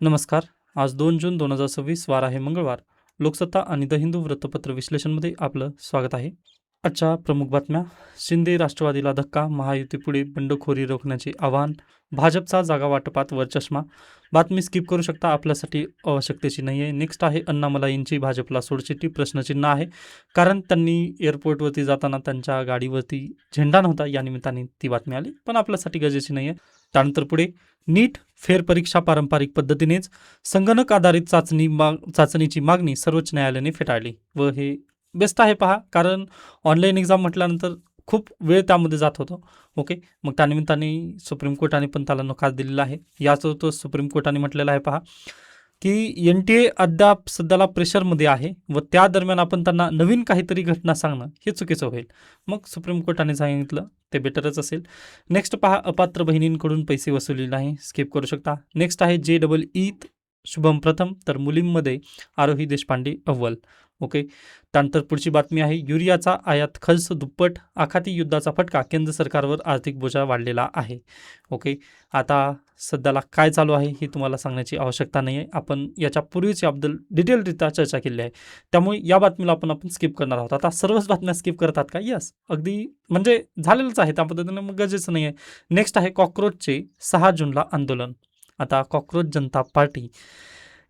नमस्कार. आज 2 जून 2026 वार आहे मंगळवार. लोकसत्ता आणि द हिंदू वृत्तपत्र विश्लेषणमध्ये आपलं स्वागत आहे. आजच्या प्रमुख बातम्या: शिंदे राष्ट्रवादीला धक्का, महायुतीपुढे बंडखोरी रोखण्याचे आवाहन, भाजपचा जागा वाटपात वरचष्मा. बातमी स्किप करू शकता, आपल्यासाठी आवश्यकतेची नाही आहे. नेक्स्ट आहे अण्णामलाईंची भाजपला सोडचिठ्ठी, प्रश्नचिन्ह आहे, कारण त्यांनी एअरपोर्टवरती जाताना त्यांच्या गाडीवरती झेंडा नव्हता, या निमित्ताने ती बातमी आली, पण आपल्यासाठी गरजेची नाही आहे. त्यानंतर पुढे नीट फेरपरीक्षा पारंपरिक पद्धतीनेच, संगणक आधारित चाचणीची मागणी सर्वोच्च न्यायालयाने फेटाळली. व हे बेस्ट आहे पहा, कारण ऑनलाईन एक्झाम म्हटल्यानंतर खूप वेळ त्यामध्ये जात होतो. ओके, मग त्यानिमित्ताने सुप्रीम कोर्टाने पण त्याला नकार दिलेला आहे. याच तो सुप्रीम कोर्टाने म्हटलेलं आहे पहा, की NTA अद्याप सध्याला प्रेशरमध्ये आहे व त्या दरम्यान आपण त्यांना नवीन काहीतरी घटना सांगणं हे चुकीचं होईल. मग सुप्रीम कोर्टाने सांगितलं ते बेटरच असेल. नेक्स्ट पहा, अपात्र बहिणींकडून पैसे वसुली नाही, स्किप करू शकता. नेक्स्ट आहे JEE शुभम प्रथम, तर मुलींमध्ये आरोही देशपांडे अव्वल. ओके, त्यानंतर पुढची बातमी आहे, युरियाचा आयात खर्च दुप्पट, आखाती युद्धाचा फटका, केंद्र सरकारवर आर्थिक बोजा वाढलेला आहे. ओके, आता सध्याला काय चालू आहे हे तुम्हाला सांगण्याची आवश्यकता नाही आहे. आपण याच्यापूर्वीच याबद्दल डिटेलरित्या चर्चा केली आहे, त्यामुळे या बातमीला आपण स्किप करणार आहोत. आता सर्वच बातम्या स्किप करतात का? यस, अगदी म्हणजे झालेलंच आहे त्या पद्धतीने, मग गरजेचं नाही आहे. नेक्स्ट आहे कॉक्रोचचे 6 जूनला आंदोलन. आता कॉक्रोच जनता पार्टी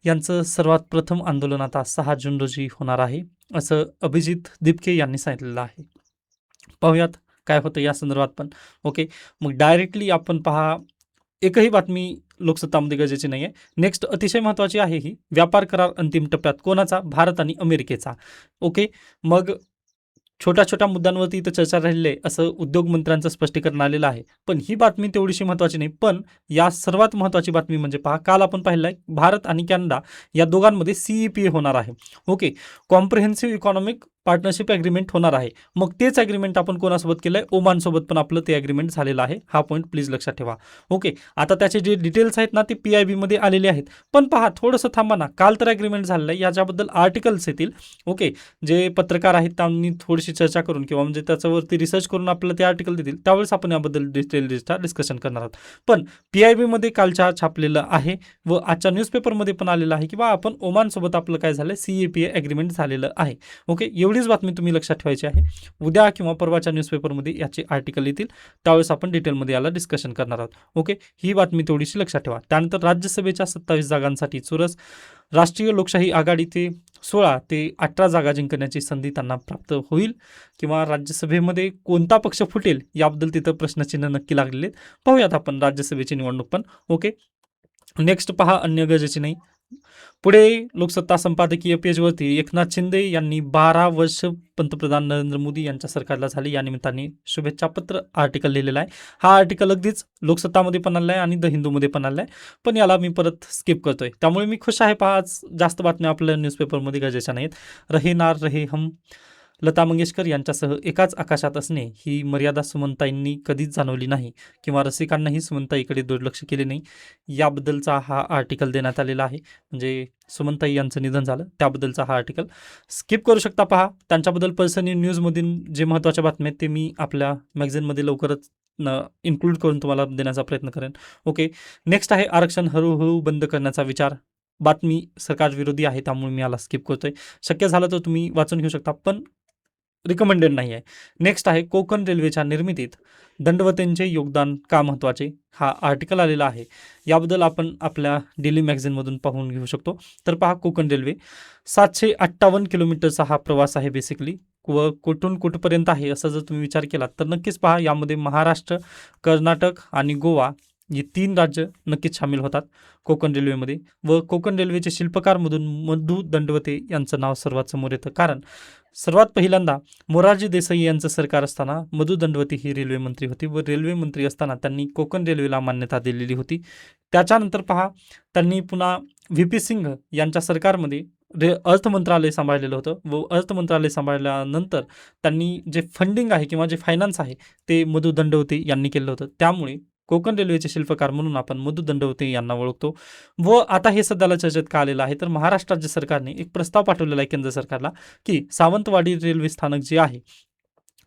यांचं सर्वात प्रथम आंदोलन आता 6 जून रोजी होणार आहे, असं अभिजित दिपके यांनी सांगितलेलं आहे. पाहूयात काय होतं या संदर्भात पण. ओके, मग डायरेक्टली आपण पहा, एकही बातमी लोकसत्तामध्ये गरजेची नाही आहे. नेक्स्ट अतिशय महत्त्वाची आहे ही, व्यापार करार अंतिम टप्प्यात, कोणाचा? भारत आणि अमेरिकेचा. ओके, मग छोट्या छोट्या मुद्द्यांवरती इथं चर्चा राहिली आहे, असं उद्योग मंत्र्यांचं स्पष्टीकरण आलेलं आहे. पण ही बातमी तेवढीशी महत्त्वाची नाही. पण या सर्वात महत्त्वाची बातमी म्हणजे पहा, काल आपण पाहिलं आहे, भारत आणि कॅनडा या दोघांमध्ये CEPA होणार आहे. Okay, comprehensive economic partnership agreement होणार आहे. मग तेच ॲग्रीमेंट आपण कोणासोबत केलं आहे? ओमानसोबत पण आपलं ते ॲग्रीमेंट झालेलं आहे. हा पॉईंट प्लीज लक्षात ठेवा. ओके, आता त्याचे जे डिटेल्स आहेत ना, ते PIB आलेले आहेत. पण पहा, थोडंसं थांबा ना, काल तर ॲग्रीमेंट झालेलं आहे, याच्याबद्दल आर्टिकल्स येतील. ओके, जे पत्रकार आहेत त्यांनी थोडीशी चर्चा करून किंवा म्हणजे त्याच्यावरती रिसर्च करून आपल्याला ते आर्टिकल देतील, त्यावेळेस आपण याबद्दल डिस्कशन करणार आहोत. पण PIB कालच्या छापलेलं आहे व आजच्या न्यूजपेपरमध्ये पण आलेलं आहे की बा आपण ओमानसोबत आपलं काय झालं, CEPA ॲग्रीमेंट झालेलं आहे. ओके, एवढीच बातमी तुम्ही लक्षात ठेवायची आहे. उद्या किंवा परवाच्या न्यूजपेपरमध्ये याचे आर्टिकल येतील, त्यावेळेस आपण डिटेलमध्ये याला डिस्कशन करणार आहोत. ओके, ही बातमी थोडीशी लक्षात ठेवा. त्यानंतर राज्यसभेच्या 27 जागांसाठी चुरस, राष्ट्रीय लोकशाही आघाडीचे 16 ते 18 जागा जिंकण्याची संधी त्यांना प्राप्त होईल किंवा राज्यसभेमध्ये कोणता पक्ष फुटेल याबद्दल तिथं प्रश्नचिन्ह नक्की लागलेले. पाहूयात आपण राज्यसभेची निवडणूक पण. ओके, नेक्स्ट पहा, अन्य गरजेची नाही. पुढे लोकसत्ता संपादकीय पेजवरती एकनाथ शिंदे यांनी 12 वर्ष पंतप्रधान नरेंद्र मोदी यांच्या सरकारला झाले, या निमित्ताने शुभेच्छा पत्र आर्टिकल लिहिलेला आहे. हा आर्टिकल अगदीच लोकसत्तामध्ये पण आला आहे आणि द हिंदूमध्ये पण आला आहे, पण याला मी परत स्किप करतोय, त्यामुळे मी खुश आहे. पहा, आज जास्त बातम्या आपल्या न्यूजपेपरमध्ये गरजेच्या नाहीत. रहे नार रहे हम, लता मंगेशकर यांच्यासह एकाच आकाशात असणे ही मर्यादा सुमनताईंनी कधीच जाणवली नाही किंवा रसिकांनाही सुमनताईकडे दुर्लक्ष केले नाही, याबद्दलचा हा आर्टिकल देण्यात आलेला आहे. म्हणजे सुमनताई यांचं निधन झालं त्याबद्दलचा हा आर्टिकल स्किप करू शकता. पहा, त्यांच्याबद्दल पर्सनली न्यूजमधून जे महत्त्वाच्या बातम्या आहेत ते मी आपल्या मॅगझिनमध्ये लवकरच इन्क्लूड करून तुम्हाला देण्याचा प्रयत्न करेन. ओके, नेक्स्ट आहे आरक्षण हळूहळू बंद करण्याचा विचार. बातमी सरकार विरोधी आहे, त्यामुळे मी याला स्किप करतोय. शक्य झालं तर तुम्ही वाचून घेऊ शकता, पण रिकमेंडेड नाही आहे. नेक्स्ट आहे कोकण रेल्वेच्या निर्मितीत दंडवतेंचे योगदान का महत्त्वाचे, हा आर्टिकल आलेला आहे. याबद्दल आपण आपल्या डेली मॅगझिनमधून पाहून घेऊ शकतो. तर पहा, कोकण रेल्वे 758 किलोमीटरचा हा प्रवास आहे बेसिकली, व कुठून कुठपर्यंत आहे असं जर तुम्ही विचार केला तर नक्कीच पहा, यामध्ये महाराष्ट्र, कर्नाटक आणि गोवा ही 3 राज्य नक्कीच सामील होतात कोकण रेल्वेमध्ये. व कोकण रेल्वेचे शिल्पकारमधून मधु दंडवते यांचं नाव सर्वात समोर येतं, कारण सर्वात पहिल्यांदा मोरारजी देसाई यांचं सरकार असताना मधु दंडवते ही रेल्वे मंत्री होती व रेल्वे मंत्री असताना त्यांनी कोकण रेल्वेला मान्यता दिलेली होती. त्याच्यानंतर पहा, त्यांनी पुन्हा VP सिंग यांच्या सरकारमध्ये अर्थ मंत्रालय सांभाळलेलं होतं व अर्थ मंत्रालय सांभाळल्यानंतर त्यांनी जे फंडिंग आहे किंवा जे फायनान्स आहे ते मधु दंडवते यांनी केलं होतं. त्यामुळे कोकण रेल्वेचे शिल्पकार म्हणून आपण मधु दंडवते यांना ओळखतो. व आता हे सध्याला चर्चेत का आलेलं आहे, तर महाराष्ट्र राज्य सरकारने एक प्रस्ताव पाठवलेला आहे केंद्र सरकारला की सावंतवाडी रेल्वे स्थानक जे आहे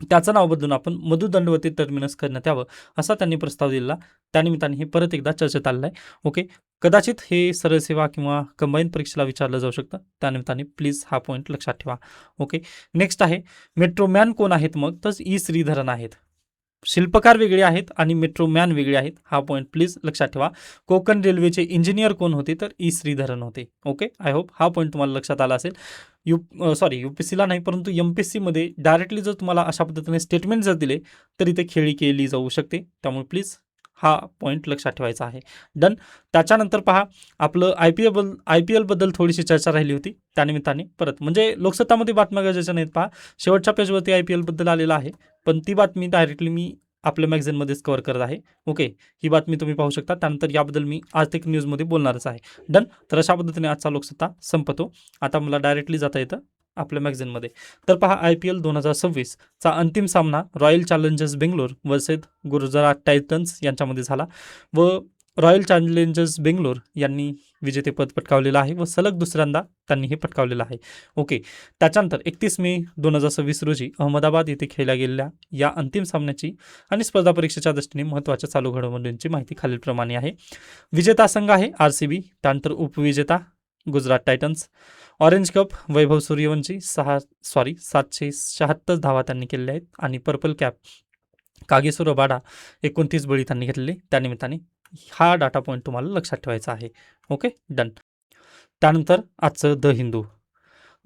त्याचं नाव बदलून आपण मधुदंडवती टर्मिनस करण्यात यावं असा त्यांनी प्रस्ताव दिला. त्यानिमित्ताने हे परत एकदा चर्चेत आलेलं आहे. ओके, कदाचित हे सरळ सेवा किंवा कंबाईन परीक्षेला विचारलं जाऊ शकतं. त्यानिमित्ताने प्लीज हा पॉईंट लक्षात ठेवा. ओके, नेक्स्ट आहे मेट्रोमॅन कोण आहेत? मग तर ई श्रीधरन आहेत. शिल्पकार वेगळे आहेत आणि मेट्रोमॅन वेगळे आहेत. हा पॉईंट प्लीज लक्षात ठेवा. कोकण रेल्वेचे इंजिनियर कोण होते? तर ई श्रीधरन होते. ओके, आय होप हा पॉईंट तुम्हाला लक्षात आला असेल. यूपीएससीला नाही परंतु एमपीएससीमध्ये डायरेक्टली जर तुम्हाला अशा पद्धतीने स्टेटमेंट जर दिले तर इथे खेळी केली जाऊ शकते. त्यामुळे प्लीज हा पॉईंट लक्षात ठेवायचा आहे. डन. त्याच्यानंतर पहा, आपलं आय पी एलबद्दल थोडीशी चर्चा राहिली होती. त्यानिमित्ताने परत म्हणजे लोकसत्तामध्ये बातम्या गरजेच्या नाहीत. पहा, शेवटच्या पेजवरती आय पी एलबद्दल आलेलं आहे, पण ती बातमी डायरेक्टली मी आपल्या मॅगझिनमध्येच कव्हर करत आहे. ओके, ही बातमी तुम्ही पाहू शकता. त्यानंतर याबद्दल मी आज तक न्यूजमध्ये बोलणारच आहे. डन. तर अशा पद्धतीने आजचा लोकसत्ता संपतो. आता मला डायरेक्टली जाता येतं आपल्या मॅगझिनमध्ये. तर पहा, आय पी एल 2026चा अंतिम सामना royal challengers Bangalore versus Gujarat Titans यांच्यामध्ये झाला व रॉयल चॅलेंजर्स बेंगलोर यांनी विजेतेपद पटकावलेलं आहे व सलग दुसऱ्यांदा त्यांनी हे पटकावलेलं आहे. ओके, त्याच्यानंतर 31 मे 2026 रोजी अहमदाबाद येथे खेळल्या गेलेल्या या अंतिम सामन्याची आणि स्पर्धा परीक्षेच्या दृष्टीने महत्त्वाच्या चालू घडामोडींची माहिती खालीलप्रमाणे आहे. विजेता संघ आहे RCB, त्यानंतर उपविजेता Gujarat Titans. Orange cup Vaibhav Suryavanshi 776 धावा त्यांनी केलेल्या आहेत आणि पर्पल कॅप कागेश्वर रबाडा 29 बळी त्यांनी घेतलेले. त्यानिमित्ताने हा डाटा पॉईंट तुम्हाला लक्षात ठेवायचा आहे. Okay, done. त्यानंतर आजचं द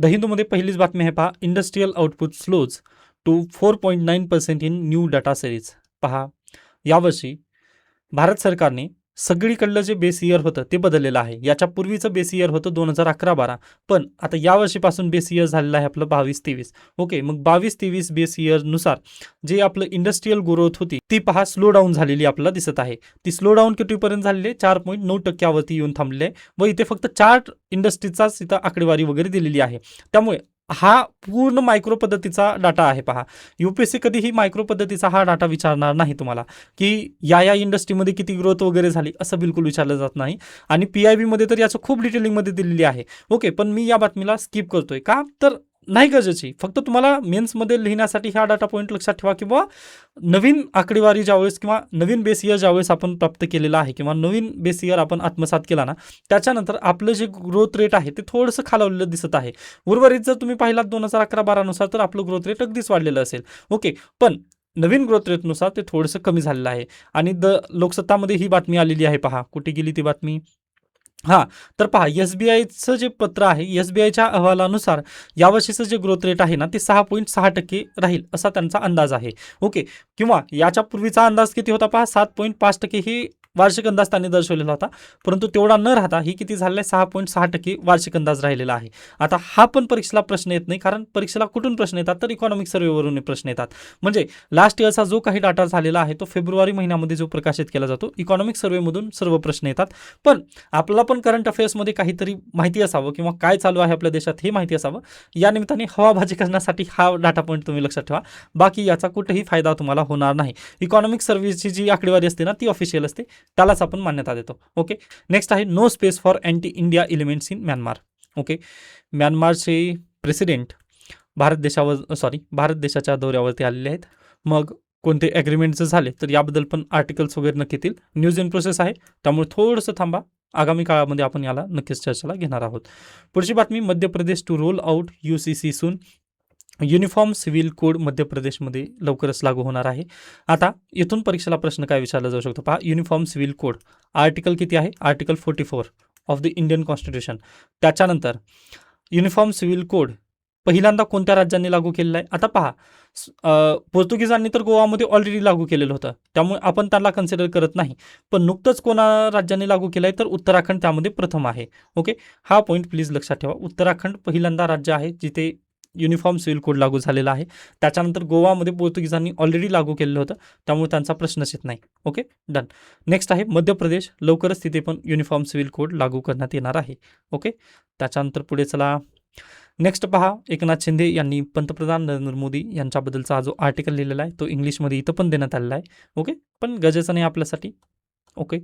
हिंदूमध्ये पहिलीच बातमी आहे. पहा, industrial output slows to 4.9% in new data series. पहा, यावर्षी भारत सरकारने सगळीकडलं जे बेस इयर होतं ते बदललेलं आहे. याच्या पूर्वीचं बेस इयर होतं 2011-12, पण आता यावर्षीपासून बेस इयर झालेलं आहे आपलं 22-23. ओके, मग 22-23 बेस इयरनुसार जे आपलं इंडस्ट्रीयल ग्रोथ होती ती पहा स्लो डाऊन झालेली आपल्याला दिसत आहे. ती स्लो डाऊन कितीपर्यंत झालेली आहे? 4.9% येऊन थांबलेली आहे व इथे फक्त 4 इंडस्ट्रीचाच इथं आकडेवारी वगैरे दिलेली आहे. त्यामुळे हा पूर्ण मायक्रो पद्धतीचा डाटा आहे. पहा, यूपीएससी कधीही मायक्रो पद्धतीचा हा डाटा विचारणार नाही तुम्हाला की या इंडस्ट्रीमध्ये किती ग्रोथ वगैरे झाली, असं बिलकुल विचारलं जात नाही. आणि PIBमध्ये तर याचं खूप डिटेलिंगमध्ये दिलेली आहे. ओके, पण मी या बातमीला स्किप करतोय का तर नाही गरजेची, फक्त तुम्हाला मेन्समध्ये लिहिण्यासाठी हा डाटा पॉईंट लक्षात ठेवा किंवा नवीन आकडेवारी ज्यावेळेस किंवा नवीन बेस इयर ज्यावेळेस आपण प्राप्त केलेला आहे किंवा नवीन बेस इयर आपण आत्मसात केला ना, त्याच्यानंतर आपलं जे ग्रोथ रेट आहे ते थोडंसं खालावलेलं दिसत आहे. उर्वरित जर तुम्ही पाहिलात 2011-12 नुसार तर आपलं ग्रोथ रेट अगदीच वाढलेलं असेल. ओके, पण नवीन ग्रोथ रेटनुसार ते थोडंसं कमी झालेलं आहे. आणि लोकसत्तामध्ये ही बातमी आलेली आहे. पहा, कुठे गेली ती बातमी? हां, तर पहा, SBIचं जे पत्र आहे, SBIच्या अहवालानुसार यावर्षीचं जे ग्रोथ रेट आहे ना ते 6.6% राहील असा त्यांचा अंदाज आहे. ओके, किंवा याच्या पूर्वीचा अंदाज किती होता? पहा, 7.5% ही वार्षिक अंदाज त्यांनी दर्शवलेला होता, परंतु तेवढा न राहता ही किती झालेला आहे? 6.6% वार्षिक अंदाज राहिलेला आहे. आता हा पण परीक्षेला प्रश्न येत नाही, कारण परीक्षेला कुठून प्रश्न येतात? तर इकॉनॉमिक सर्व्हेवरून प्रश्न येतात. म्हणजे लास्ट इयरचा जो काही डाटा झालेला आहे तो फेब्रुवारी महिन्यामध्ये जो प्रकाशित केला जातो, इकॉनॉमिक सर्व्हेमधून सर्व प्रश्न येतात. पण आपला पण करंट अफेअर्समध्ये काहीतरी माहिती असावं किंवा काय चालू आहे आपल्या देशात हे माहिती असावं, या निमित्ताने हवाबाजी करण्यासाठी हा डाटा पॉईंट तुम्ही लक्षात ठेवा. बाकी याचा कुठेही फायदा तुम्हाला होणार नाही. इकॉनॉमिक सर्व्हिसची जी आकडेवारी असते ना ती ऑफिशियल असते, त्यालाच आपण मान्यता देतो. ओके, नेक्स्ट आहे no space for anti India elements in Myanmar. Okay, म्यानमारचे प्रेसिडेंट भारत देशाच्या दौऱ्यावरती आलेले आहेत. मग कोणते ॲग्रीमेंट्स झाले तर याबद्दल पण आर्टिकल्स वगैरे नक्की येतील. न्यूज इन प्रोसेस आहे, त्यामुळे थोडंसं थांबा. आगामी काळामध्ये आपण याला नक्कीच चर्चेला घेणार आहोत. पुढची बातमी, Madhya Pradesh to roll out UCC soon. Uniform civil code Madhya प्रदेशमध्ये लवकरच लागू होणार आहे. आता इथून परीक्षेला प्रश्न काय विचारला जाऊ शकतो? पहा, युनिफॉर्म सिव्हिल कोड आर्टिकल किती आहे? Article 44 of the Indian constitution. त्याच्यानंतर युनिफॉर्म सिव्हिल कोड पहिल्यांदा कोणत्या राज्यांनी लागू केलेला आहे? आता पहा, पोर्तुगीजांनी तर गोवामध्ये ऑलरेडी लागू केलेलं होतं, त्यामुळे आपण त्याला कन्सिडर करत नाही. पण नुकतंच कोणा राज्यांनी लागू केलं आहे? तर उत्तराखंड त्यामध्ये प्रथम आहे. ओके, हा पॉईंट प्लीज लक्षात ठेवा. उत्तराखंड पहिल्यांदा राज्य आहे जिथे युनिफॉर्म सिव्हिल कोड लागू झालेला आहे. त्याच्यानंतर गोवामध्ये पोर्तुगीजांनी ऑलरेडी लागू केलेलं होतं, त्यामुळे त्यांचा प्रश्नच येत नाही. Okay, done. नेक्स्ट आहे मध्य प्रदेश, लवकरच तिथे पण युनिफॉर्म सिव्हिल कोड लागू करण्यात येणार आहे. ओके, त्याच्यानंतर पुढे चला. नेक्स्ट पहा, एकनाथ शिंदे यांनी पंतप्रधान नरेंद्र मोदी यांच्याबद्दलचा हा जो आर्टिकल लिहिलेला आहे तो इंग्लिशमध्ये इथं पण देण्यात आलेला आहे. ओके, पण गरजेचं नाही आपल्यासाठी. ओके,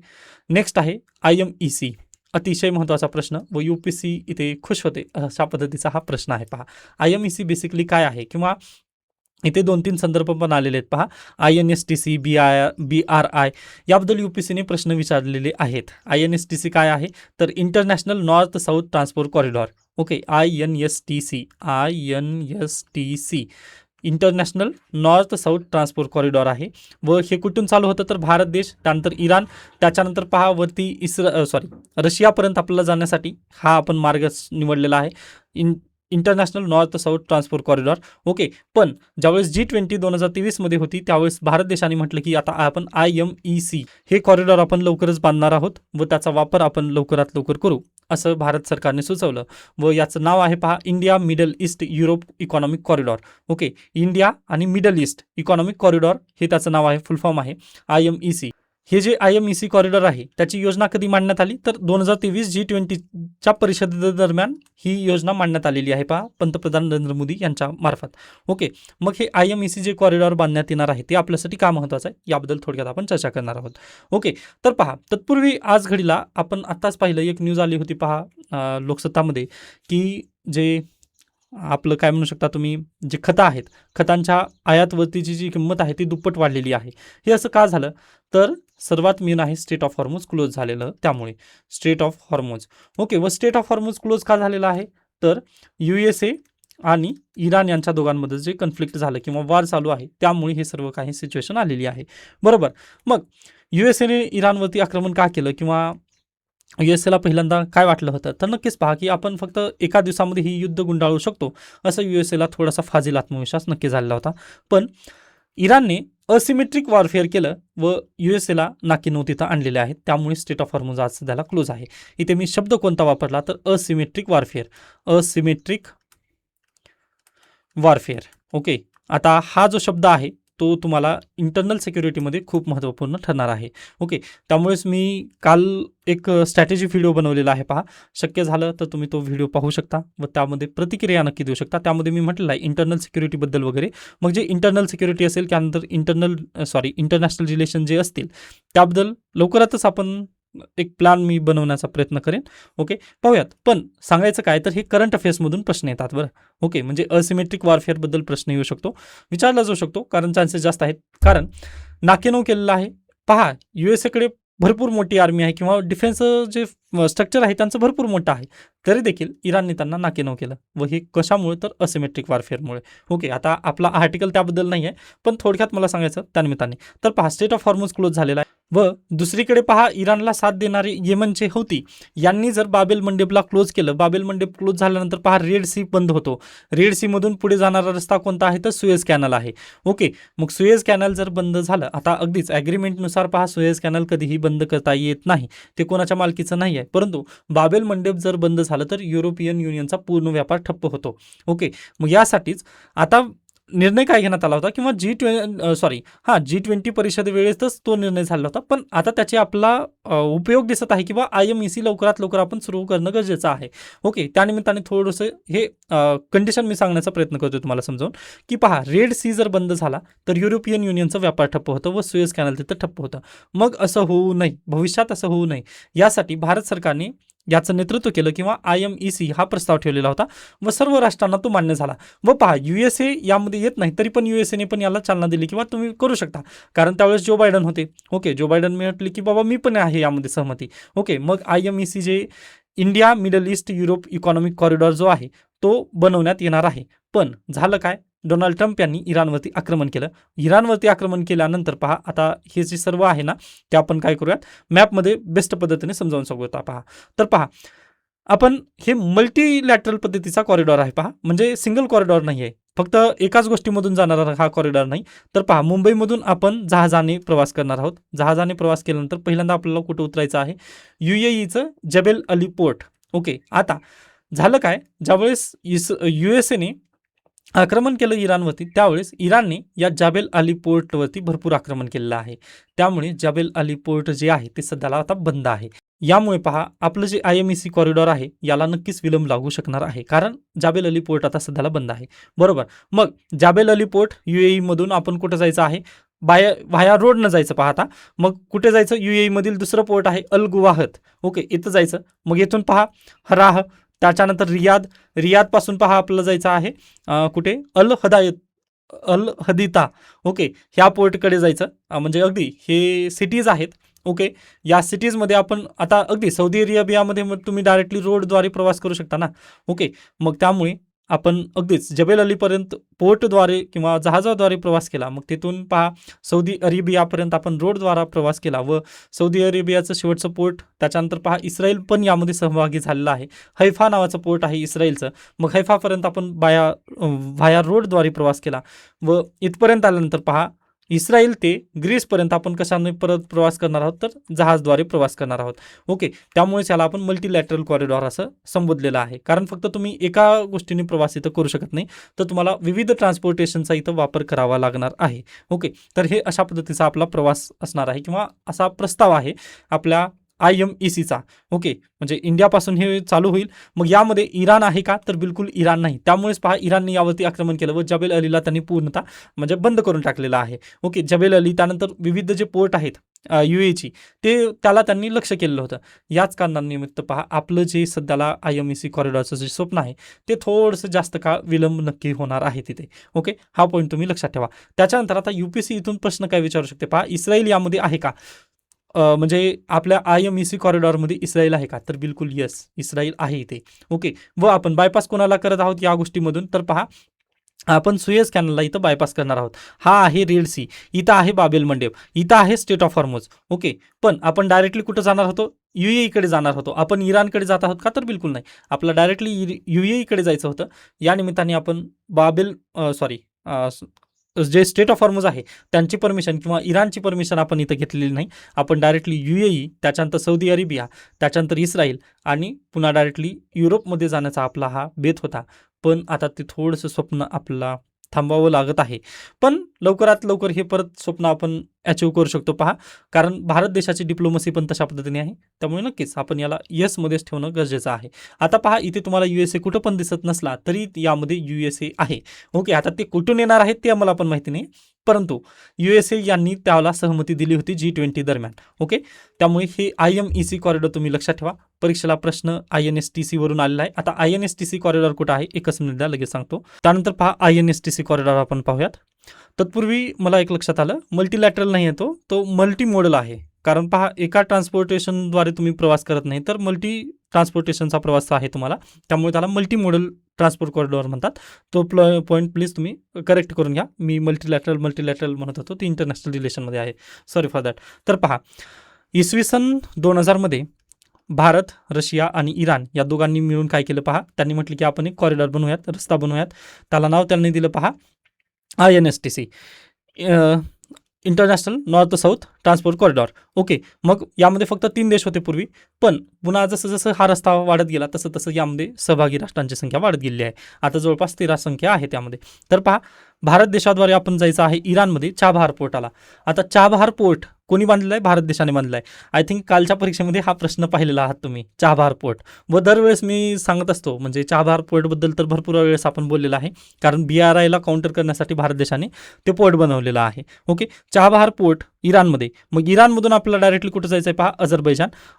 नेक्स्ट आहे IMEC, अतिशय महत्त्वाचा प्रश्न व UPSC इथे खुश होते अशा पद्धतीचा हा प्रश्न आहे. पहा, IMEC बेसिकली काय आहे किंवा इथे 2-3 संदर्भ पण आलेले आहेत पहा. INSTC, BRI याबद्दल UPSCने प्रश्न विचारलेले आहेत. INSTC काय आहे? तर international north south transport corridor. Okay, INSTC international north south transport corridor आहे. व हे कुठून चालू होतं तर भारत देश, त्यानंतर इराण, त्याच्यानंतर पहा वरती रशियापर्यंत आपल्याला जाण्यासाठी हा आपण मार्ग निवडलेला आहे. International north south transport corridor. Okay, पण ज्यावेळेस G20 2023 होती त्यावेळेस भारत देशाने म्हटलं की आता आपण IMEC हे कॉरिडॉर आपण लवकरच बांधणार आहोत व त्याचा वापर आपण लवकरात लवकर करू असं भारत सरकारने सुचवलं व याचं नाव आहे पहा India middle east Europe economic corridor. Okay, India आणि मिडल ईस्ट इकॉनॉमिक कॉरिडॉर हे त्याचं नाव आहे, फुल फॉर्म आहे IMEC. हे जे IMEC कॉरिडॉर आहे त्याची योजना कधी मांडण्यात आली तर 2023 G20च्या परिषदेदरम्यान ही योजना मांडण्यात आलेली आहे पहा पंतप्रधान नरेंद्र मोदी यांच्या मार्फत. ओके, मग हे IMEC जे कॉरिडॉर बांधण्यात येणार आहे ते आपल्यासाठी का महत्त्वाचं आहे याबद्दल थोडक्यात आपण चर्चा करणार आहोत. ओके, तर पहा तत्पूर्वी आज घडीला आपण आत्ताच पाहिलं एक न्यूज आली होती पहा लोकसत्तामध्ये की जे आपलं काय म्हणू शकता तुम्ही जे खतं आहेत खतांच्या आयातवरतीची जी किंमत आहे ती दुप्पट वाढलेली आहे. हे असं का झालं तर सर्वात मेन आहे स्ट्रेट ऑफ हॉर्मुझ क्लोज झालेलं त्यामुळे स्ट्रेट ऑफ हॉर्मुझ. ओके, व स्ट्रेट ऑफ हॉर्मुझ क्लोज का झालेला आहे तर USA आणि इराण यांच्या दोघांमध्ये जे कन्फ्लिक्ट झालं किंवा वार चालू आहे त्यामुळे हे सर्व काही सिच्युएशन आलेली आहे. बरोबर, मग USAने इराणवरती आक्रमण का केलं किंवा USAला पहिल्यांदा काय वाटलं होतं तर नक्कीच पहा की आपण फक्त एका दिवसामध्ये ही युद्ध गुंडाळू शकतो असं USAला थोडासा फाजील आत्मविश्वास नक्की झालेला होता. पण इराणने असिमेट्रिक वॉरफेअर केलं व USAला नाकीनऊ तिथं आणलेले आहेत त्यामुळे स्ट्रेट ऑफ हॉर्मुझ आज सध्याला क्लोज आहे. इथे मी शब्द कोणता वापरला तर asymmetric warfare. Asymmetric warfare. Okay, आता हा जो शब्द आहे तो तुम्हाला इंटरनल सिक्युरिटीमध्ये खूप महत्त्वपूर्ण ठरणार आहे. ओके, त्यामुळेच मी काल एक स्ट्रॅटेजी व्हिडिओ बनवलेला आहे पहा, शक्य झालं तर तुम्ही तो व्हिडिओ पाहू शकता व त्यामध्ये प्रतिक्रिया नक्की देऊ शकता. त्यामध्ये मी म्हटलेलं आहे इंटरनल सिक्युरिटीबद्दल वगैरे. मग जे इंटरनल सिक्युरिटी असेल त्यानंतर इंटरनॅशनल रिलेशन जे असतील त्याबद्दल लवकरातच आपण एक प्लॅन मी बनवण्याचा प्रयत्न करेन. ओके, पाहूयात. पण सांगायचं काय तर हे करंट अफेअर्समधून प्रश्न येतात बरं. ओके, म्हणजे असिमेट्रिक वॉरफेअरबद्दल प्रश्न येऊ शकतो, विचारला जाऊ शकतो कारण चान्सेस जास्त आहेत. कारण नाकेनऊ केलेलं आहे पहा. USAकडे भरपूर मोठी आर्मी आहे किंवा डिफेन्स जे स्ट्रक्चर आहे त्यांचं भरपूर मोठं आहे, तरी देखील इराणने त्यांना नाकेनऊ केलं व हे कशामुळे तर असिमेट्रिक वॉरफेअरमुळे. ओके, आता आपला आर्टिकल त्याबद्दल नाही आहे पण थोडक्यात मला सांगायचं त्यानिमित्ताने. तर पहा स्ट्रेट ऑफ हॉर्मुझ क्लोज झालेला आहे व दुसरीकडे पहा इराणला साथ देणारे येमनचे हौती यांनी जर बाबेल मंडेबला क्लोज केलं. बाबेल मंडेब क्लोज झाल्यानंतर पहा रेड सी बंद होतो. रेड सी मधून पुढे जाणारा रस्ता कोणता आहे तर सुएझ कॅनल आहे. ओके, मग सुएझ कॅनल जर बंद झालं, आता अगदीच ॲग्रीमेंटनुसार पहा सुएझ कॅनल कधीही बंद करता येत नाही, ते कोणाच्या मालकीचं नाही आहे. परंतु बाबेल मंडेब जर बंद झालं तर युरोपियन युनियनचा पूर्ण व्यापार ठप्प होतो. ओके, मग यासाठीच आता निर्णय काय घेण्यात आला होता किंवा G20 परिषदेवेळेसच तो निर्णय झाला होता. पण आता त्याचे आपला उपयोग दिसत आहे किंवा IMEC लवकरात लवकर आपण सुरू करणं गरजेचं आहे. ओके, त्यानिमित्ताने थोडंसं हे कंडिशन मी सांगण्याचा प्रयत्न करतो तुम्हाला समजावून की पहा रेड सी जर बंद झाला तर युरोपियन युनियनचा व्यापार ठप्प होतं व सुएझ कॅनल तिथं ठप्प होतं. मग असं होऊ नये, भविष्यात असं होऊ नये यासाठी भारत सरकारने याचं नेतृत्व केलं किंवा IMEC हा प्रस्ताव ठेवलेला होता व सर्व राष्ट्रांना तो मान्य झाला. व पहा USA यामध्ये येत नाही तरी पण USAने पण याला चालना दिली किंवा तुम्ही करू शकता कारण त्यावेळेस जो बायडन होते. ओके, जो बायडन म्हटले की बाबा मी पण आहे यामध्ये सहमती. ओके, मग IMEC जे India middle east Europe economic corridor जो आहे तो बनवण्यात येणार आहे. पण झालं काय, डोनाल्ड ट्रम्प यांनी इराणवरती आक्रमण केलं. इराणवरती आक्रमण केल्यानंतर पहा आता हे जे सर्व आहे ना ते आपण काय करूयात मॅपमध्ये बेस्ट पद्धतीने समजावून सांगूया पहा. तर पहा आपण हे मल्टीलॅटरल पद्धतीचा कॉरिडॉर आहे पहा, म्हणजे सिंगल कॉरिडॉर नाही आहे, फक्त एकाच गोष्टीमधून जाणारा हा कॉरिडॉर नाही. तर पहा मुंबईमधून आपण जहाजाने प्रवास करणार आहोत. जहाजाने प्रवास केल्यानंतर पहिल्यांदा आपल्याला कुठं उतरायचं आहे UAEचं जबेल अली पोर्ट. ओके, आता झालं काय, ज्यावेळेस USAने आक्रमण केलं इराणवरती त्यावेळेस इराणने या जाबेल अली पोर्टवरती भरपूर आक्रमण केलेलं आहे. त्यामुळे जाबेल अली पोर्ट जे आहे ते सध्याला आता बंद आहे. यामुळे पहा आपलं जे IMEC कॉरिडॉर आहे याला नक्कीच विलंब लागू शकणार आहे कारण जाबेल अली पोर्ट आता सध्याला बंद आहे. बरोबर, मग जाबेल अली पोर्ट UAE मधून आपण कुठं जायचं आहे, व्हाया रोडनं जायचं पहा. आता मग कुठे जायचं, UAE मधील दुसरं पोर्ट आहे अल गुवाहत. ओके, इथं जायचं. मग इथून पहा हराह, त्याच्यानंतर रियाद पासून पहा आपल्याला जायचं आहे कुठे अल हदायत अल हदिता, ओके, ह्या पोर्टकडे जायचं. म्हणजे अगदी हे सिटीज आहेत. ओके, या सिटीजमध्ये आपण आता अगदी सौदी अरेबियामध्ये मग तुम्ही डायरेक्टली रोडद्वारे प्रवास करू शकता ना. ओके, मग त्यामुळे आपण अगदीच जबेल अलीपर्यंत पोर्टद्वारे किंवा जहाजाद्वारे प्रवास केला. मग तिथून पहा सौदी अरेबियापर्यंत आपण रोडद्वारा प्रवास केला व सौदी अरेबियाचं शेवटचं पोर्ट, त्याच्यानंतर पहा इस्रायल पण यामध्ये सहभागी झालेला आहे. हैफा नावाचं पोर्ट आहे इस्रायलचं. मग हैफापर्यंत आपण व्हाया रोडद्वारे प्रवास केला व इथपर्यंत आल्यानंतर पहा इस्रायल ते ग्रीसपर्यंत आपण कशाने परत प्रवास करणार आहोत, तर जहाजद्वारे प्रवास करणार आहोत. ओके, त्यामुळेच याला आपण मल्टीलॅटरल कॉरिडॉर असं संबोधलेलं आहे. कारण फक्त तुम्ही एका गोष्टीने प्रवास इथं करू शकत नाही, तर तुम्हाला विविध ट्रान्सपोर्टेशनचा इथं वापर करावा लागणार आहे. ओके, तर हे अशा पद्धतीचा आपला प्रवास असणार आहे किंवा असा प्रस्ताव आहे आपल्या IMECचा. ओके, म्हणजे इंडियापासून हे चालू होईल. मग यामध्ये इराण आहे का, तर बिलकुल इराण नाही. त्यामुळेच पहा इराणने यावरती आक्रमण केलं व जबेल अलीला त्यांनी पूर्णतः म्हणजे बंद करून टाकलेलं आहे. ओके, जबेल अली, त्यानंतर विविध जे पोर्ट आहेत UAEची, ते त्याला त्यांनी लक्ष केलेलं होतं. याच कारणानिमित्त पहा आपलं जे सध्याला IMEC कॉरिडॉरचं जे स्वप्न आहे ते थोडंसं जास्त काळ विलंब नक्की होणार आहे तिथे. ओके, हा पॉईंट तुम्ही लक्षात ठेवा. त्याच्यानंतर आता UPSC इथून प्रश्न काय विचारू शकते, पहा इस्रायल यामध्ये आहे का, म्हणजे आपल्या IMEC कॉरिडॉरमध्ये इस्रायल आहे का, तर बिलकुल यस, इस्रायल आहे इथे. ओके, व आपण बायपास कोणाला करत आहोत या गोष्टीमधून, तर पहा आपण सुएझ कॅनलला इथं बायपास करणार आहोत. हा आहे रेड सी, इथं आहे बाबेल मंडेब, इथं आहे स्टेट ऑफ हॉर्मोज. ओके, पण आपण डायरेक्टली कुठं जाणार होतो, UAEकडे जाणार होतो. आपण इराणकडे जात आहोत का, तर बिलकुल नाही. आपला डायरेक्टली UAEकडे जायचं होतं. या निमित्ताने आपण जे स्टेट ऑफ हॉर्मोज आहे त्यांची परमिशन किंवा इराणची परमिशन आपण इथं घेतलेली नाही. आपण डायरेक्टली UAE, त्याच्यानंतर सौदी अरेबिया, त्याच्यानंतर इस्रायल आणि पुन्हा डायरेक्टली युरोपमध्ये जाण्याचा आपला हा बेत होता. पण आता ते थोडंसं स्वप्न आपल्याला थांबावं लागत आहे. पण लवकरात लवकर हे परत स्वप्न आपण अचीव करू शकतो पहा, कारण भारत देशाची डिप्लोमसी पण तशा पद्धतीने आहे. त्यामुळे नक्कीच आपण याला यसमध्येच ठेवणं गरजेचं आहे. आता पहा इथे तुम्हाला USA कुठं पण दिसत नसला तरी यामध्ये USA आहे. ओके, आता ते कुठून येणार आहेत ते आम्हाला पण माहिती नाही, परंतु USA यांनी त्याला सहमती दिली होती G20 दरम्यान. ओके, त्यामुळे हे IMEC कॉरिडॉर तुम्ही लक्षात ठेवा. परीक्षेला प्रश्न INSTC वरून आलेला आहे. आता INSTC कॉरिडॉर कुठं आहे, एकच मिनिट द्या, लगेच सांगतो. त्यानंतर पहा INSTC कॉरिडॉर आपण पाहूयात. तत्पूर्वी मला एक लक्षात आलं, मल्टीलॅटरल नाही येतो, तो मल्टी मोडल आहे. कारण पहा एका ट्रान्सपोर्टेशनद्वारे तुम्ही प्रवास करत नाही, तर मल्टी ट्रान्सपोर्टेशनचा प्रवास आहे तुम्हाला, त्यामुळे त्याला मल्टी मोडल ट्रान्सपोर्ट कॉरिडॉर म्हणतात. तो पॉईंट प्लीज तुम्ही करेक्ट करून घ्या. मी मल्टीलॅटरल म्हणत होतो, ती इंटरनॅशनल रिलेशनमध्ये आहे, सॉरी फॉर दॅट. तर पहा इसवी सन 2000 मध्ये भारत, रशिया आणि इराण या दोघांनी मिळून काय केलं पहा, त्यांनी म्हटलं की आपण एक कॉरिडॉर बनवूयात, रस्ता बनवूयात. त्याला नाव त्यांनी दिलं पहा INSTC, international north south transport corridor. Okay, मग यामध्ये फक्त 3 देश होते पूर्वी, पण पुन्हा जसं जसं हा रस्ता वाढत गेला तसं तसं यामध्ये सहभागी राष्ट्रांची संख्या वाढत गेली आहे. आता जवळपास 13 संख्या आहे त्यामध्ये. तर पहा भारत देशाद्वारे आपण जायचं आहे इराणमध्ये चाबहार पोर्टाला. आता चाबहार पोर्ट कोणी बांधलेलं आहे, भारत देशाने बांधलं आहे. आय थिंक कालच्या परीक्षेमध्ये हा प्रश्न पाहिलेला आहात तुम्ही, चाबहार पोर्ट. व दरवेळेस मी सांगत असतो, म्हणजे चाबहार पोर्टबद्दल तर भरपूर वेळेस आपण बोललेलं आहे, कारण BRIला काउंटर करण्यासाठी भारत देशाने ते पोर्ट बनवलेलं आहे. ओके, चाबहार पोर्ट इराणमध्ये. मग इराणमधून आपल्याला डायरेक्टली कुठं जायचं आहे पहा,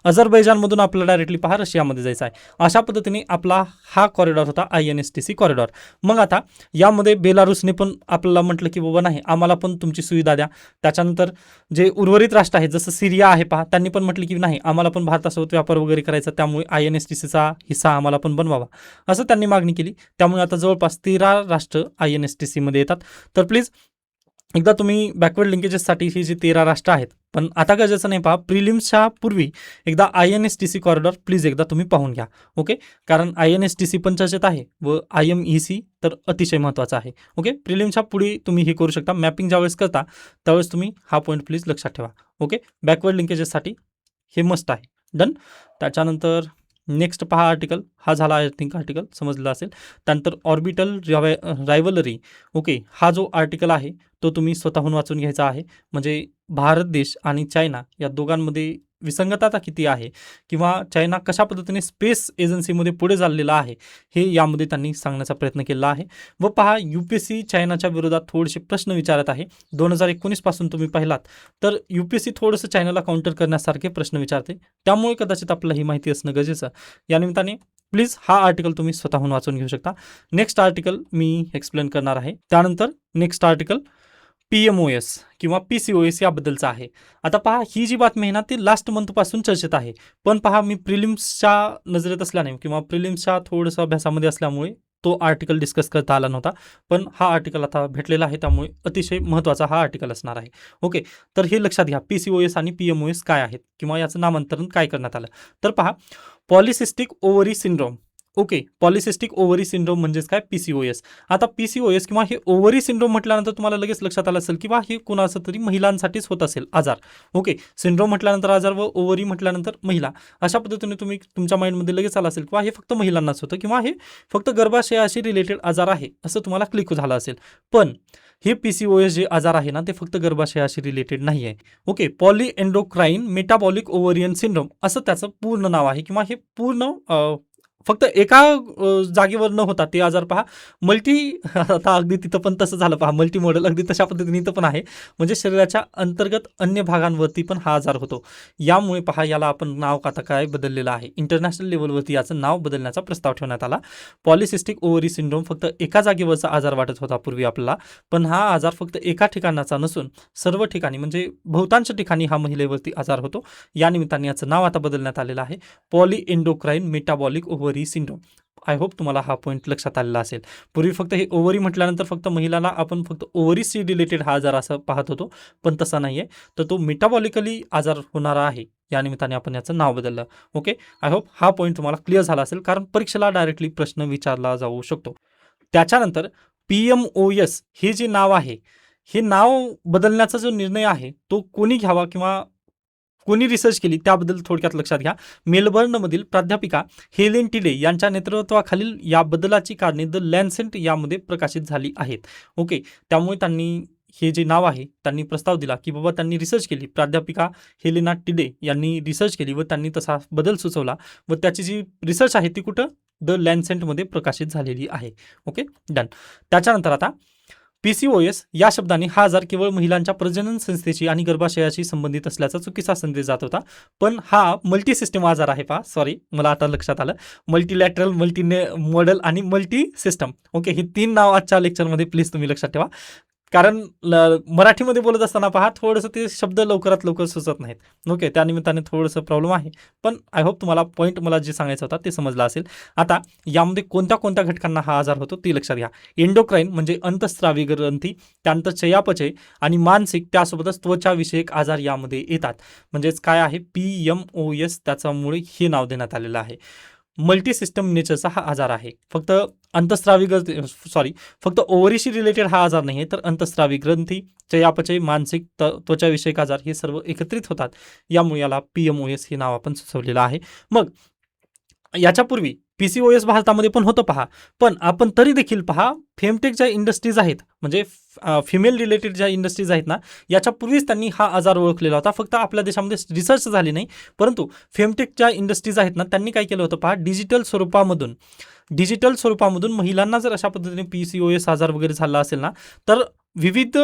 अझरबैजानमधून आपल्याला डायरेक्टली पहा रशियामध्ये जायचं आहे. अशा पद्धतीने आपला हा कॉरिडॉर होता INSTC कॉरिडॉर. मग आता यामध्ये बेलारुसने पण आपल्याला म्हटलं की बाबा नाही, आम्हाला पण तुमची सुविधा द्या. त्याच्यानंतर जे उर्वरित राष्ट्र आहेत जसं सिरिया आहे पहा, त्यांनी पण म्हटलं की नाही, आम्हाला पण भारतासोबत व्यापार वगैरे करायचा, त्यामुळे INSTCचा हिस्सा आम्हाला पण बनवावा, असं त्यांनी मागणी केली. त्यामुळे आता जवळपास 13 राष्ट्र INSTCमध्ये येतात. तर प्लीज एकदा तुम्ही बॅकवर्ड लिंकेजेससाठी ही जी 13 राष्ट्र आहेत, पण आता गरजेचं नाही पहा, प्रिलिम्सच्या पूर्वी एकदा INSTC कॉरिडॉर प्लीज एकदा तुम्ही पाहून घ्या. ओके, कारण INSTC पण चर्चेत आहे व IMEC तर अतिशय महत्त्वाचा आहे. ओके, प्रिलिम्सच्या पुढे तुम्ही हे करू शकता, मॅपिंग ज्यावेळेस करता त्यावेळेस तुम्ही हा पॉईंट प्लीज लक्षात ठेवा. ओके, बॅकवर्ड लिंकेजेससाठी हे मस्ट आहे. डन. त्याच्यानंतर नेक्स्ट पहा आर्टिकल, हा झाला आय थिंक आर्टिकल समजला असेल. त्यानंतर ऑर्बिटल रायव्हलरी. ओके, हा जो आर्टिकल आहे तो तुम्ही स्वतःहून वाचून घ्यायचा आहे. म्हणजे भारत देश आणि चायना या दोघांमध्ये विसंगतता किती आहे किंवा चायना कशा पद्धतीने स्पेस एजन्सीमध्ये पुढे चाललेला आहे हे यामध्ये त्यांनी सांगण्याचा प्रयत्न केला आहे. व पहा UPSC चायनाच्या विरोधात थोडेसे प्रश्न विचारत आहे. 2019 पासून तुम्ही पाहिलात तर UPSC थोडंसं चायनाला काउंटर करण्यासारखे प्रश्न विचारते, त्यामुळे कदाचित आपल्याला ही माहिती असणं गरजेचं. या निमित्ताने प्लीज हा आर्टिकल तुम्ही स्वतःहून वाचून घेऊ शकता. नेक्स्ट आर्टिकल मी एक्सप्लेन करणार आहे. त्यानंतर नेक्स्ट आर्टिकल PMOS किंवा PCOS याबद्दलचा आहे. आता पहा, ही जी बातमी आहे ना ती लास्ट मंथपासून चर्चेत आहे. पण पहा, मी प्रिलिम्सच्या नजरेत असल्याने किंवा प्रिलिम्सच्या थोडंसं अभ्यासामध्ये असल्यामुळे तो आर्टिकल डिस्कस करता आला नव्हता. पण हा आर्टिकल आता भेटलेला आहे, त्यामुळे अतिशय महत्त्वाचा हा आर्टिकल असणार आहे. ओके, तर हे लक्षात घ्या, PCOS आणि PMOS काय आहेत किंवा याचं नामांतरण काय करण्यात आलं. तर पहा, polycystic ovary syndrome. Okay, polycystic ovary syndrome म्हणजेच काय, PCOS. आता PCOS किंवा हे ओव्हरी सिंड्रोम म्हटल्यानंतर तुम्हाला लगेच लक्षात आलं असेल किंवा हे कुणाचं तरी महिलांसाठीच होत असेल आजार. ओके, सिंड्रोम म्हटल्यानंतर आजार व ओव्हरी म्हटल्यानंतर महिला, अशा पद्धतीने तुम्ही तुमच्या माइंडमध्ये लगेच आलं असेल किंवा हे फक्त महिलांनाच होतं किंवा हे फक्त गर्भाशयाशी रिलेटेड आजार आहे असं तुम्हाला क्लिक झालं असेल. पण हे PCOS जे आजार आहे ना ते फक्त गर्भाशयाशी रिलेटेड नाही आहे. Okay, poly endocrine metabolic ovarian syndrome असं त्याचं पूर्ण नाव आहे किंवा हे पूर्ण फक्त एका जागेवर न होता ते आजार पहा मल्टी आता अगदी तिथं पण तसं झालं पहा, मल्टी मॉडेल अगदी तशा पद्धतीने इथं पण आहे. म्हणजे शरीराच्या अंतर्गत अन्य भागांवरती पण हा आजार होतो. यामुळे पहा याला आपण नाव आता काय बदललेलं आहे, इंटरनॅशनल लेवलवरती याचं नाव बदलण्याचा प्रस्ताव ठेवण्यात आला. पॉलिसिस्टिक ओव्हरी सिंड्रोम फक्त एका जागेवरचा आजार वाटत होता पूर्वी आपल्याला, पण हा आजार फक्त एका ठिकाणाचा नसून सर्व ठिकाणी म्हणजे बहुतांश ठिकाणी हा महिलेवरती आजार होतो. या निमित्ताने याचं नाव आता बदलण्यात आलेलं आहे, poly endocrine metabolic ovary syndrome. I hope तुम्हाला हा पॉईंट लक्षात आलेला असेल. पूर्वी फक्त हे ओव्हरी म्हटल्यानंतर फक्त महिलांना आपण फक्त ओव्हरीशी रिलेटेड हा आजार असं पाहत होतो, पण तसा नाही आहे. तर तो मेटाबॉलिकली आजार होणारा आहे, या निमित्ताने आपण याचं नाव बदललं. ओके, आय होप हा पॉईंट तुम्हाला क्लिअर झाला असेल, कारण परीक्षेला डायरेक्टली प्रश्न विचारला जाऊ शकतो. त्याच्यानंतर PMOS हे जे नाव आहे, हे नाव बदलण्याचा जो निर्णय आहे तो कोणी घ्यावा किंवा कोणी रिसर्च केली त्याबद्दल थोडक्यात लक्षात घ्या. मेलबर्नमधील प्राध्यापिका हेलेन टिडे यांच्या नेतृत्वाखालील या बदलाची कारणे द लॅन्सेट यामध्ये प्रकाशित झाली आहेत. ओके, त्यामुळे त्यांनी हे जे नाव आहे त्यांनी प्रस्ताव दिला की बाबा त्यांनी रिसर्च केली, प्राध्यापिका हेलेना टिडे यांनी रिसर्च केली व त्यांनी तसा बदल सुचवला व त्याची जी रिसर्च आहे ती कुठं, द लॅन्सेटमध्ये प्रकाशित झालेली आहे. Okay, done. त्याच्यानंतर आता PCOS या शब्दाने हा आजार केवळ महिलांच्या प्रजनन संस्थेची आणि गर्भाशयाशी संबंधित असल्याचा चुकीचा संदेश जात होता. पण हा मल्टी सिस्टम आजार आहे पहा, सॉरी मला आता लक्षात आलं, मल्टीलॅटरल, मल्टी मॉडेल आणि मल्टी सिस्टम. ओके, ही 3 नाव आजच्या लेक्चरमध्ये प्लीज तुम्ही लक्षात ठेवा, कारण मराठीमध्ये बोलत असताना पहा थोडंसं ते शब्द लवकरात लवकर सुचत नाहीत. ओके, त्यानिमित्ताने थोडंसं प्रॉब्लेम आहे, पण आय होप तुम्हाला पॉईंट मला जे सांगायचा होता ते समजला असेल. आता यामध्ये कोणत्या कोणत्या घटकांना हा आजार होतो ते लक्षात घ्या. एंडोक्राईन म्हणजे अंतस्रावी ग्रंथी, त्यानंतर चयापचय आणि मानसिक, त्यासोबतच त्वचाविषयक आजार यामध्ये येतात. म्हणजेच काय आहे, PMOS, त्याच्यामुळे हे नाव देण्यात आलेलं आहे. मल्टी सिस्टम नेचरचा हा आजार आहे. फक्त अंतस्रावी फक्त ओव्हरीशी रिलेटेड हा आजार नाही आहे, तर अंतस्रावी ग्रंथी, चयापचय, मानसिक, त्वचाविषयक आजार हे सर्व एकत्रित होतात. यामुळे याला PMOS हे नाव आपण सुचवलेलं आहे. मग याच्यापूर्वी PCOS भारतामध्ये पण होतं पहा, पण आपण तरी देखील पहा फेमटेक ज्या इंडस्ट्रीज आहेत म्हणजे फिमेल रिलेटेड ज्या इंडस्ट्रीज आहेत ना, याच्यापूर्वीच त्यांनी हा आजार ओळखलेला होता. फक्त आपल्या देशामध्ये रिसर्च झाली नाही, परंतु फेमटेक ज्या इंडस्ट्रीज आहेत ना त्यांनी काय केलं होतं पहा, डिजिटल स्वरूपामधून महिलांना जर अशा पद्धतीने PCOS आजार वगैरे झाला असेल ना, तर विविध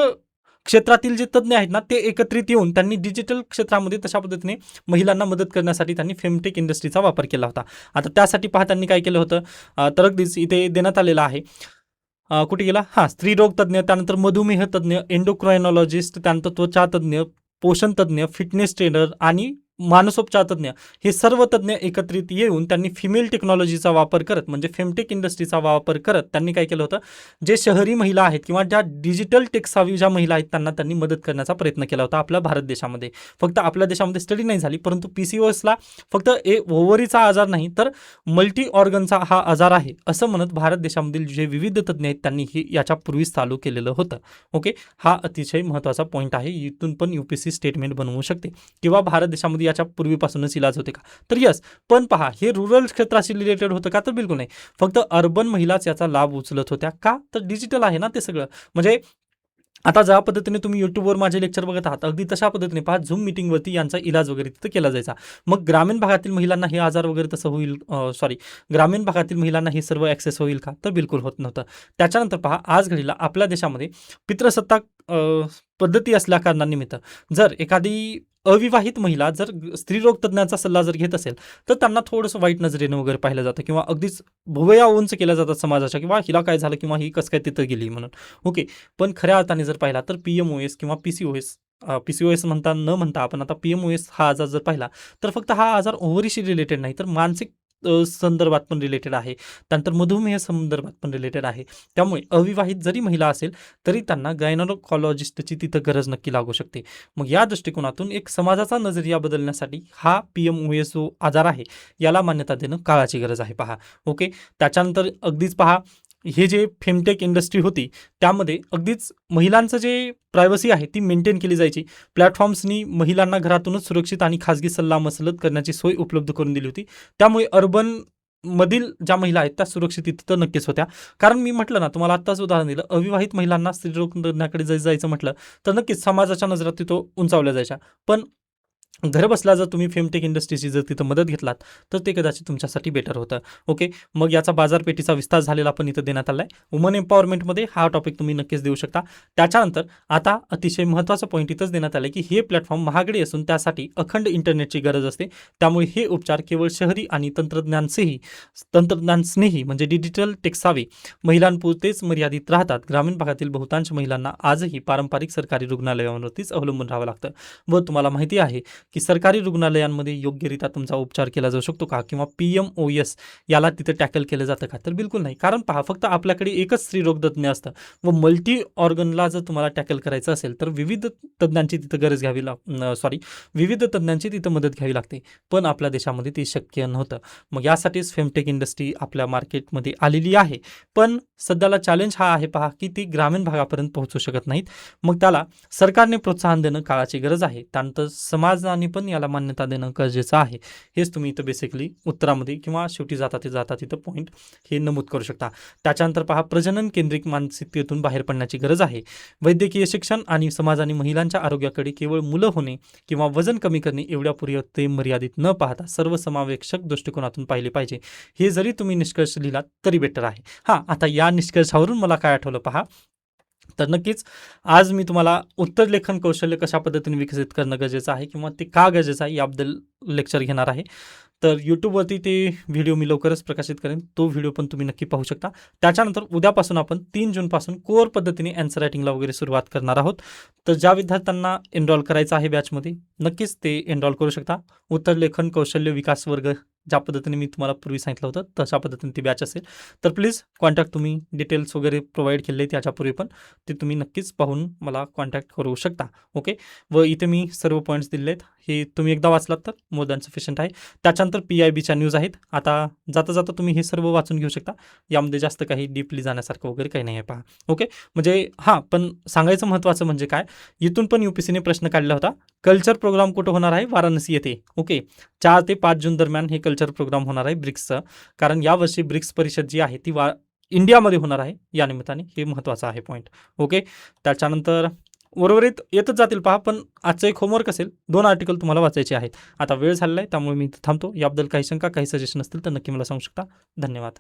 क्षेत्रातील जे तज्ज्ञ आहेत ना ते एकत्रित येऊन त्यांनी डिजिटल क्षेत्रामध्ये तशा पद्धतीने महिलांना मदत करण्यासाठी त्यांनी फेमटेक इंडस्ट्रीचा वापर केला होता. आता त्यासाठी पहा त्यांनी काय केलं होतं, तर अगदीच इथे देण्यात आलेलं आहे, कुठे गेला, स्त्रीरोग तज्ज्ञ, त्यानंतर मधुमेह तज्ज्ञ, एंडोक्रायनॉलॉजिस्ट, त्यानंतर त्वचा तज्ज्ञ, पोषण तज्ज्ञ, फिटनेस ट्रेनर आणि मानसोपचार तज्ज्ञ हे सर्व तज्ज्ञ एकत्रित येऊन त्यांनी फिमेल टेक्नॉलॉजीचा वापर करत म्हणजे फेमटेक इंडस्ट्रीचा वापर करत त्यांनी काय केलं होतं, जे शहरी महिला आहेत किंवा ज्या डिजिटल टेक सावी ज्या महिला आहेत त्यांना त्यांनी मदत करण्याचा प्रयत्न केला होता आपल्या भारत देशामध्ये. फक्त आपल्या देशामध्ये स्टडी नाही झाली, परंतु PCOSला फक्त ओव्हरीचा आजार नाही तर मल्टी ऑर्गनचा हा आजार आहे असं म्हणत भारत देशामधील जे विविध तज्ज्ञ आहेत त्यांनी हे याच्यापूर्वीच चालू केलेलं होतं. ओके, हा अतिशय महत्त्वाचा पॉईंट आहे, इथून पण UPSC स्टेटमेंट बनवू शकते किंवा भारत देशामध्ये याच्या पूर्वीपासूनच इलाज होते का, तर यस. पण पहा हे रुरल क्षेत्राशी रिलेटेड होतं का, तर बिलकुल नाही. फक्त अर्बन महिलाच याचा लाभ उचलत होत्या का, तर डिजिटल आहे ना ते सगळं. म्हणजे आता ज्या पद्धतीने तुम्ही यूट्यूबवर माझे लेक्चर बघत आहात अगदी तशा पद्धतीने पहा झूम मिटिंगवरती यांचा इलाज वगैरे तिथं केला जायचा. मग ग्रामीण भागातील महिलांना हे आजार वगैरे तसं होईल, ग्रामीण भागातील महिलांना हे सर्व ॲक्सेस होईल का, तर बिलकुल होत नव्हतं. त्याच्यानंतर पहा आज घडीला आपल्या देशामध्ये पितृसत्ताक पद्धती असल्या कारणानिमित्त जर एखादी अविवाहित महिला जर स्त्रीरोग तज्ज्ञाचा सल्ला जर घेत असेल तर त्यांना थोडंसं वाईट नजरेनं वगैरे पाहिलं जातं किंवा अगदीच भुवया उंच केल्या जातात समाजाच्या, किंवा हिला काय झालं किंवा ही कसं काय तिथं गेली म्हणून. ओके. पण खऱ्या अर्थाने जर पाहिला तर PMOS किंवा PCOS, PCOS न म्हणता आपण आता PMOS हा आजार जर पाहिला तर फक्त हा आजार ओव्हरीशी रिलेटेड नाही तर मानसिक संदर्भात पण रिलेटेड आहे. त्यानंतर मधुमेह संदर्भात पण रिलेटेड आहे. त्यामुळे अविवाहित जरी महिला असेल तरी त्यांना गायनोकॉलॉजिस्टची तिथं गरज नक्की लागू शकते. मग या दृष्टिकोनातून एक समाजाचा नजरिया बदलण्यासाठी हा PMOS जो आजार आहे याला मान्यता देणं काळाची गरज आहे पहा. ओके. त्याच्यानंतर अगदीच पहा, हे जे फेमटेक इंडस्ट्री होती त्यामध्ये अगदीच महिलांचं जे प्रायव्हसी आहे ती मेंटेन केली जायची. प्लॅटफॉर्म्सनी महिलांना घरातूनच सुरक्षित आणि खाजगी सल्ला मसलत करण्याची सोय उपलब्ध करून दिली होती. त्यामुळे अर्बन मधील ज्या महिला आहेत त्या सुरक्षित तिथं नक्कीच होत्या. कारण मी म्हटलं ना तुम्हाला आत्ताच उदाहरण दिलं, अविवाहित महिलांना स्त्रीरोग तज्ज्ञाकडे जर जायचं म्हटलं तर नक्कीच समाजाच्या नजरात तिथं उंचावल्या जायच्या. पण घरबसल्या जर तुम्ही फेमटेक इंडस्ट्रीची जर तिथं मदत घेतलात तर ते कदाचित तुमच्यासाठी बेटर होतं. ओके. मग याचा बाजारपेठीचा विस्तार झालेला पण इथं देण्यात आला आहे. वुमन एम्पॉवरमेंटमध्ये हा टॉपिक तुम्ही नक्कीच देऊ शकता. त्याच्यानंतर आता अतिशय महत्त्वाचं पॉईंट इथंच देण्यात आलं की हे प्लॅटफॉर्म महागडे असून त्यासाठी अखंड इंटरनेटची गरज असते. त्यामुळे हे उपचार केवळ शहरी आणि तंत्रज्ञानस्नेही म्हणजे डिजिटल टेक्सावे महिलांपुरतेच मर्यादित राहतात. ग्रामीण भागातील बहुतांश महिलांना आजही पारंपरिक सरकारी रुग्णालयांवरतीच अवलंबून राहावं लागतं. व तुम्हाला माहिती आहे की सरकारी रुग्णालयांमध्ये योग्यरित्या तुमचा उपचार केला जाऊ शकतो का, किंवा PMOS याला तिथं टॅकल केलं जातं का, तर बिलकुल नाही. कारण पहा, फक्त आपल्याकडे एकच स्त्रीरोग तज्ज्ञ असतं व मल्टी ऑर्गनला जर तुम्हाला टॅकल करायचं असेल तर विविध तज्ज्ञांची तिथं गरज घ्यावी विविध तज्ज्ञांची तिथं मदत घ्यावी लागते. पण आपल्या देशामध्ये ते शक्य नव्हतं. मग यासाठीच फेमटेक इंडस्ट्री आपल्या मार्केटमध्ये आलेली आहे. पण सध्याला चॅलेंज हा आहे पहा की ती ग्रामीण भागापर्यंत पोहोचू शकत नाहीत. मग त्याला सरकारने प्रोत्साहन देणं काळाची गरज आहे. त्यानंतर समाजाने पण याला मान्यता देणं गरजेचं आहे. हेच तुम्ही इथं बेसिकली उत्तरामध्ये किंवा शेवटी जाता तिथं पॉईंट हे नमूद करू शकता. त्याच्यानंतर पहा, प्रजनन केंद्रित मानसिकतेतून बाहेर पडण्याची गरज आहे. वैद्यकीय शिक्षण आणि समाजाने महिलांच्या आरोग्याकडे केवळ मुलं होणे किंवा वजन कमी करणे एवढ्यापुरी ते मर्यादित न पाहता सर्वसमावेशक दृष्टिकोनातून पाहिले पाहिजे. हे जरी तुम्ही निष्कर्ष लिहिलात तरी बेटर आहे. आता या निष्कर्षावरून मला काय आठवलं पहा, तर नक्कीच आज मी तुम्हाला उत्तर लेखन कौशल्य कशा पद्धतीने विकसित करणं गरजेचं आहे किंवा ते का गरजेचं आहे याबद्दल लेक्चर घेणार आहे. तर यूट्यूबवरती ते व्हिडिओ मी लवकरच प्रकाशित करेन. तो व्हिडिओ पण तुम्ही नक्की पाहू शकता. त्याच्यानंतर उद्यापासून आपण 3 जूनपासून कोअर पद्धतीने ॲन्सर रायटिंगला वगैरे सुरुवात करणार आहोत. तर ज्या विद्यार्थ्यांना एनरॉल करायचं आहे बॅचमध्ये नक्कीच ते एनरॉल करू शकता. उत्तर लेखन कौशल्य विकास वर्ग ज्या पद्धतीने मी तुम्हाला पूर्वी सांगितलं होतं तशा पद्धतीने ती बॅच असेल. तर प्लीज कॉन्टॅक्ट, तुम्ही डिटेल्स वगैरे प्रोव्हाइड केले त्याच्यापूर्वी पण ते तुम्ही नक्कीच पाहून मला कॉन्टॅक्ट करू शकता. ओके. व इथे मी सर्व पॉईंट्स दिले आहेत, हे तुम्ही एकदा वाचलात तर मोर दॅन सफिशियंट आहे. त्याच्यानंतर PIBच्या न्यूज आहेत. आता जाता तुम्ही हे सर्व वाचून घेऊ शकता. यामध्ये जास्त काही डीपली जाण्यासारखं वगैरे काही नाही आहे पहा. ओके. म्हणजे पण सांगायचं महत्त्वाचं म्हणजे काय, इथून पण UPSCने प्रश्न काढला होता. कल्चर प्रोग्राम कुठं होणार आहे? वाराणसी येथे. ओके. 4 ते 5 जून दरम्यान हे कल्चर प्रोग्राम होणार आहे ब्रिक्सचं. कारण यावर्षी ब्रिक्स परिषद जी आहे ती इंडियामध्ये होणार आहे. या निमित्ताने हे महत्त्वाचं आहे पॉईंट. ओके. त्याच्यानंतर उर्वरित येतच जातील पहा, पण आजचं एक होमवर्क असेल, 2 आर्टिकल तुम्हाला वाचायचे आहेत. आता वेळ झालेला आहे त्यामुळे मी थांबतो. याबद्दल काही शंका काही सजेशन असतील तर नक्की मला सांगू शकता. धन्यवाद.